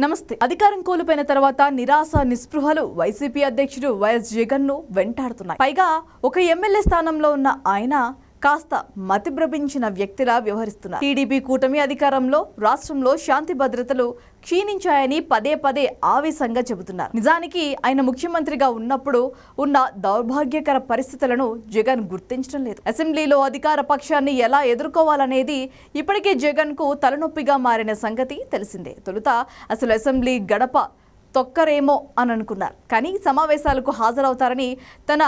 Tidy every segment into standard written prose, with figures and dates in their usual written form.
నమస్తే. అధికారం కోల్పోయిన తర్వాత నిరాశ నిస్పృహలు వైసీపీ అధ్యక్షుడు వైఎస్ జగన్ ను వెంటాడుతున్నాయి. పైగా ఒక ఎమ్మెల్యే స్థానంలో ఉన్న ఆయన కాస్త మతిభ్రమించిన వ్యక్తిలా వ్యవహరిస్తున్నారు. టీడీపీ కూటమి అధికారంలో రాష్ట్రంలో శాంతి భద్రతలు క్షీణించాయని పదే పదే ఆవేశంగా చెబుతున్నారు. నిజానికి ఆయన ముఖ్యమంత్రిగా ఉన్నప్పుడు ఉన్న దౌర్భాగ్యకర పరిస్థితులను జగన్ గుర్తించడం లేదు. అసెంబ్లీలో అధికార పక్షాన్ని ఎలా ఎదుర్కోవాలనేది ఇప్పటికే జగన్ కు తలనొప్పిగా మారిన సంగతి తెలిసిందే. తొలుత అసలు అసెంబ్లీ గడప తొక్కరేమో అని అనుకున్నారు. కానీ సమావేశాలకు హాజరవుతారని తన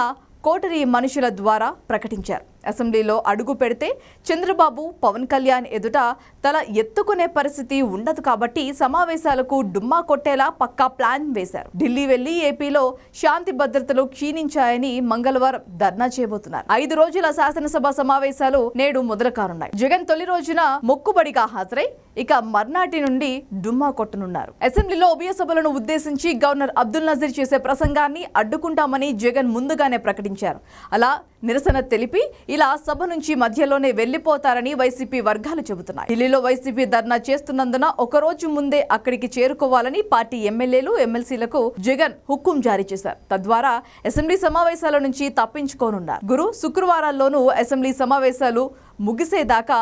కోటరీ మనుషుల ద్వారా ప్రకటించారు. అసెంబ్లీలో అడుగు పెడితే చంద్రబాబు, పవన్ కళ్యాణ్ ఎదుట తల ఎత్తుకునే పరిస్థితి ఉండదు కాబట్టి సమావేశాలకు డుమ్మా కొట్టేలా పక్కా ప్లాన్ వేశారు. ఢిల్లీ వెళ్లి ఏపీలో శాంతి భద్రతలు క్షీణించాయని మంగళవారం ధర్నా చేయబోతున్నారు. 5 రోజుల శాసనసభ సమావేశాలు నేడు మొదలు కానున్నాయి. జగన్ తొలి రోజున మొక్కుబడిగా హాజరై ఇక మర్నాటి నుండి డుమ్మా కొట్టనున్నారు. అసెంబ్లీలో ఉభయ సభలను ఉద్దేశించి గవర్నర్ అబ్దుల్ నజీర్ చేసే ప్రసంగాన్ని అడ్డుకుంటామని జగన్ ముందుగానే ప్రకటించారు. అలా నిరసన తెలిపి ఇలా సభ నుంచి మధ్యలోనే వెళ్లిపోతారని వైసీపీ వర్గాలు చెబుతున్నాయి. ఢిల్లీలో వైసీపీ ధర్నా చేస్తున్నందున ఒక రోజు ముందే అక్కడికి చేరుకోవాలని పార్టీ ఎమ్మెల్యేలు, ఎమ్మెల్సీలకు జగన్ హుకుం జారీ చేశారు. తద్వారా అసెంబ్లీ సమావేశాల నుంచి తప్పించుకోనున్నారు. గురు, శుక్రవారాల్లోనూ అసెంబ్లీ సమావేశాలు ముగిసేదాకా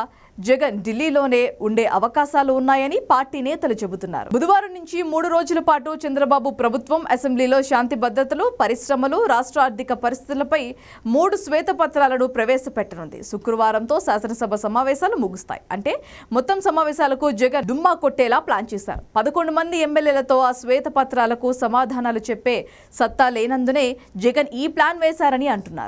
జగన్ ఢిల్లీలోనే ఉండే అవకాశాలు ఉన్నాయని పార్టీ నేతలు చెబుతున్నారు. బుధవారం నుంచి 3 రోజుల పాటు చంద్రబాబు ప్రభుత్వం అసెంబ్లీలో శాంతి భద్రతలు, పరిశ్రమలు, రాష్ట్ర ఆర్థిక పరిస్థితులపై 3 శ్వేతపత్రాలను ప్రవేశపెట్టనుంది. శుక్రవారంతో శాసనసభ సమావేశాలు ముగుస్తాయి. అంటే మొత్తం సమావేశాలకు జగన్ డుమ్మా కొట్టేలా ప్లాన్ చేశారు. 11 మంది ఎమ్మెల్యేలతో ఆ శ్వేతపత్రాలకు సమాధానాలు చెప్పే సత్తా లేనందునే జగన్ ఈ ప్లాన్ వేశారని అంటున్నారు.